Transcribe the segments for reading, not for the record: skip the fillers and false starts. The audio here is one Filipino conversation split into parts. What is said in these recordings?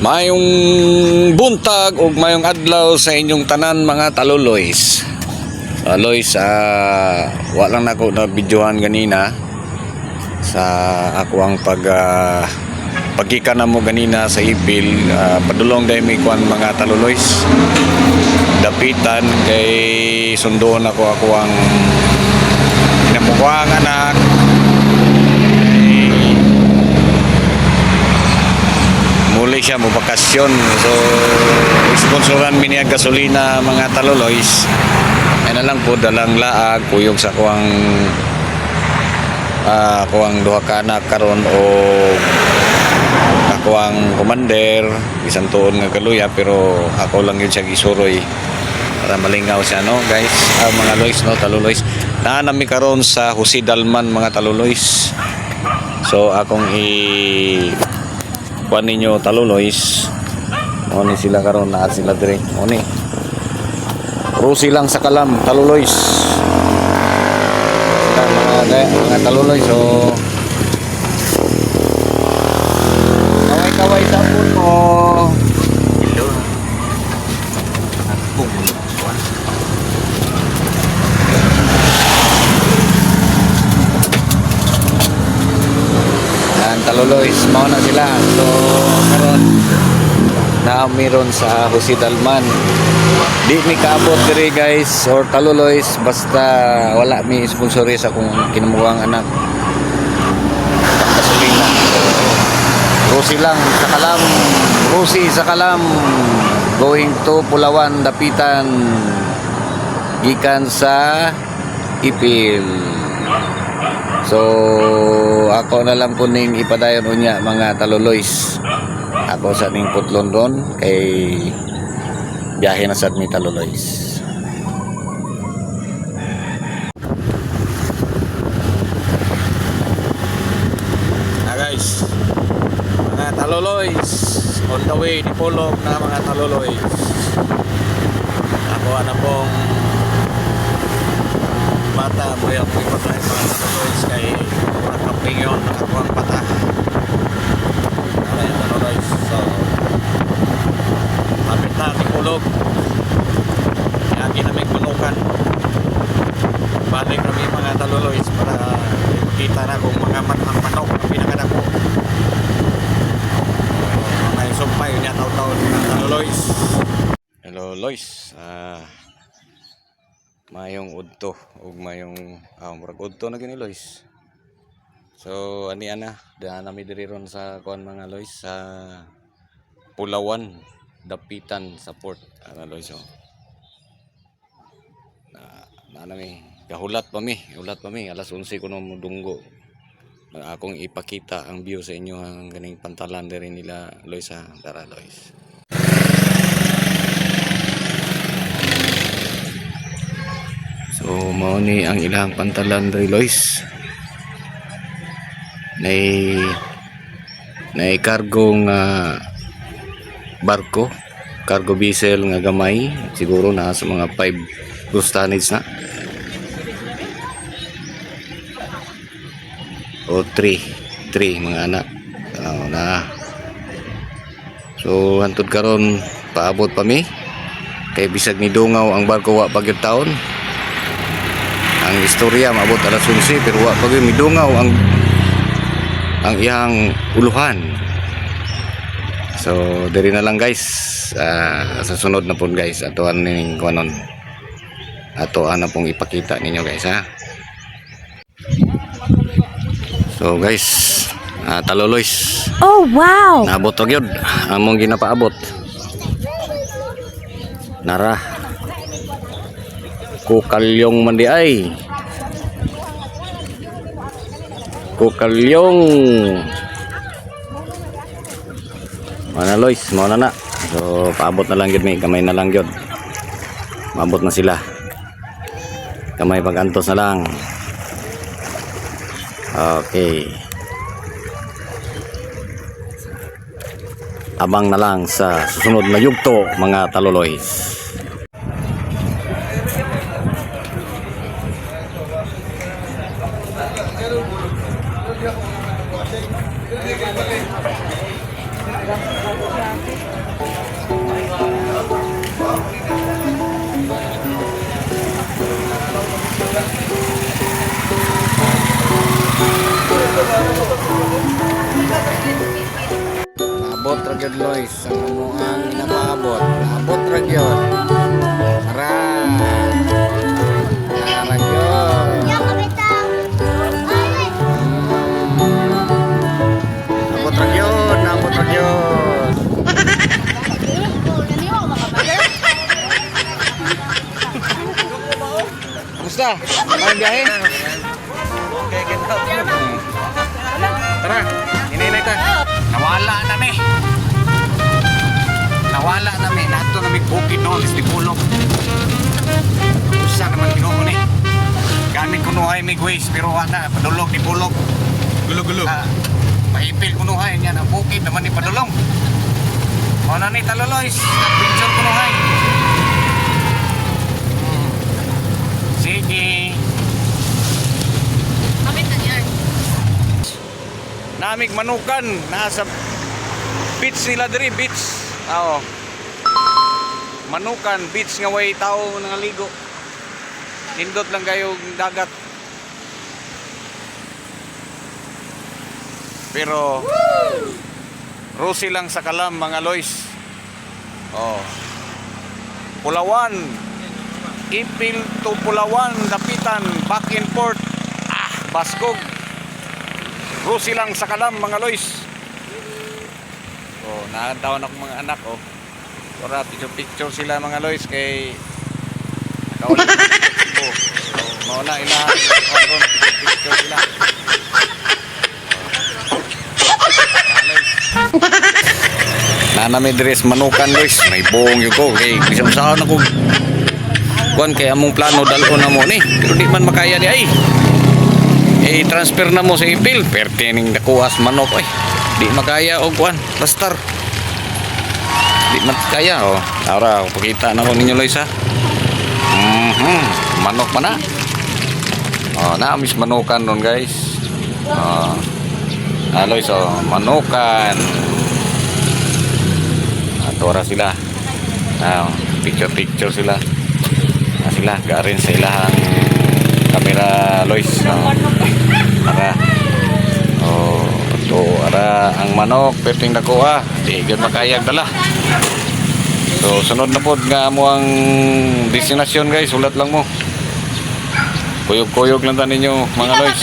Mayong buntag ug mayong adlaw sa inyong tanan mga taluloys. Lois, wa lang nako na videohan ganina sa ako ang paggikan na mo ganina sa ipil. Padulong dahil may kuan mga taluloys. Dapitan kay sundoon ako ang pinamukuhang anak. Muli siya mo bakasyon, so sponsoran mi niya gasolina mga taluloys. Ay na lang po dalang laag kuyog sa kuang duha ka anak karon o ako ang commander isang tuon nga kaluya, pero ako lang yun siya gisuroy para malingaw siya, no guys. Mga loys, no taluloys, naanami karon sa Jose Dalman mga taluloys. So akong kuan ninyo taluloys, mo ni sila karon na sila dire mo ni Rusi lang sa Kalam taluloys mga taluloys. So kaway sa puno. Hello. Taluloys, mao na sila. So karon na meron sa Jose Dalman. Di mi kaabot diri guys or taluloys basta wala mi sponsori sa kung kinamuhang anak ang gasolina. Rusi lang sa Kalam, Rusi sa Kalam going to Pulawan, Dapitan gikan sa Ipil. So ako na lang po ning ipadayon unya mga taluloys. Ako sa ning putlon ron kay biyahe na sa mi taluloys. Guys, mga taluloys, on the way ni Pulog na mga taluloys. Ako na pong bata mo yung ipatay mga taluloys kay nakaping yun nakakuhang bata. Yung taluloys. So lapit na ni Pulog, lagi namin punukan. Balik kami mga taluloys para kita na kung mga manok ang pinakadako. Mga sumpay niya taw-taw ng taluloys. Hello Lois, mayong udto ug mayong murag udto na gini Lois. So ani ana nami diri ron sa kuan mga Lois sa Pulawan, Dapitan sa port ana Lois. So na nami ulat pa mi alas 11 kuno mudunggo. Akong ipakita ang view sa inyo ang ganing pantalan diri nila Lois sa Dara Lois. So mao ni ang ilang pantalan diri Lois. Nay cargo nga barko, cargo vessel nga gamay, siguro na sa mga 5 cruise tonnage na o 3 mga anak na. So hantod karon paabot pa mi kay bisag ni dungaw ang barko wa pagyud taon. Ang istorya maabot alas 11 pero wa pa gyud midungaw ang iyang uluhan. So diri na lang guys, sa sunod na pun guys atoan ning kuanon, atoan na pong ipakita ninyo guys ha. So guys, taluloys. Oh wow. Naabot og yun among ginapaabot. Nara Kukalyong man di ay. Kukalyong. Mana Lois, mau na. So paabot na lang gyud mi, kamay na lang gyud. Maabot na sila. Kamay pagantos na lang. Okay. Abang na lang sa susunod na yugto mga taluloys. Maabot ra gyud Lois ang amuang ginapaabot. Maabot ra gyud. Tara. Tara gyud. Abot ra gyud, abot ra gyud. Kamusta? May biyahe? Okay, ganda. Tara, hinihintay ka. Nawala na mi. Nawala na mi. Nato na mi bukid noon. Is di pulok. Usa naman kinuha ni. Gamit kunuhay mi guys. Pero wala. Padulog di pulok. Gulo-gulo. Maipil kunuhay niya. Ang bukid naman ni padulong. O na ni Taloloys. Picture kunuhay. Sige. Namig manukan nasa beach nila diri beach. Oo. Manukan beach nga way tao nangaligo. Nindot lang kayo dagat. Pero Rosie lang sa kalam mga Lois. Oh. Pulawan. Ipil to Pulawan, Dapitan, back and forth. Baskog. Rosie lang sa kalam mga Lois. Oh, nakantawan ako mga anak oh. Para picture sila mga Lois kay nakawala ko. So, mauna ilahan picture sila. Nanami dress manukan Lois, may buong yun ko. Okay, bisang saan ako. Kuan kay among plano dalon na mo ni. Pero di man makaya di ay. I-transfer na mo sa ipil pertening nakuas manok ay di makaya og kuan plaster di makaya oh ara pakita na ko ninyo Lois ha manok pa na oh naamis manukan nun guys oh Lois oh manukan atora sila picture sila sila garin sa ilahang kamera Lois ara ara ang manok perting nakuha di gyud makayag dala so sunod na pod nga amo ang destinasyon guys ulat lang mo kuyog-kuyog lang ta ninyo mga Lois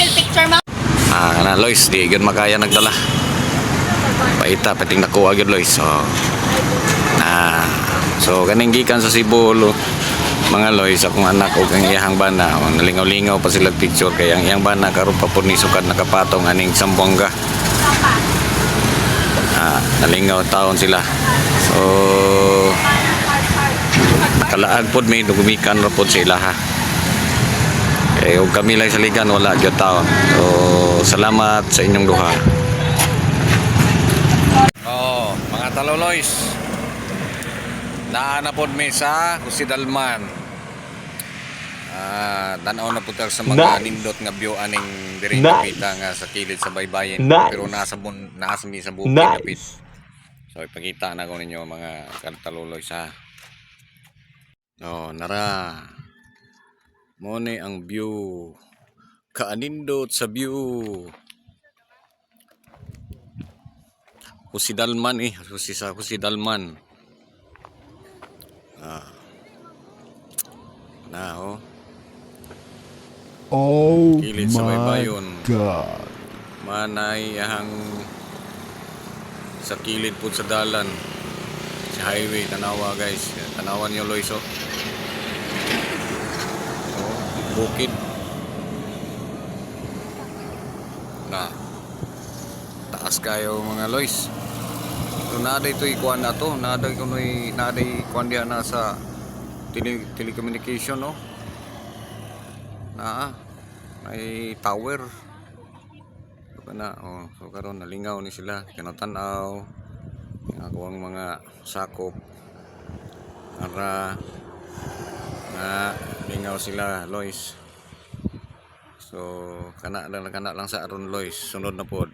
kana Lois di gyud makaya nagdala paita perting nakuha gyud Lois so kaning gikan sa Cebu mga Lois akong anak o ang iyang bana nalingaw-lingaw pa sila picture kaya ang iyang bana karon pa po ni sukat nakapatong aning Sambuanga nalingaw taon sila so nakalaag pod may dugumikan ra pod sa ilaha kaya og kami lang sa ligan wala gyud taon so salamat sa inyong duha mga Taloloys naana pod mi sa Husidalman tanaw na po sa mga nindot nga view aning diri napita nga sa kilid sa baybayin pero nasa mi sa bukid napit so ipakita na ko ninyo mga Taloloys ha nara mo ni ang view kaanindot sa view Husidalman Husidalman kilid sa baybayon manay ahang sa kilid po sa dalan sa highway tanawa guys tanawan nyo Lois bukid taas kayo mga Lois so naday ito ikuan na to naday ikuan diya na sa telecommunication may tower so karon nalingaw ni sila kinatanaw ako ang mga sakop para lingaw sila Lois so kana lang sa aron Lois sunod na pod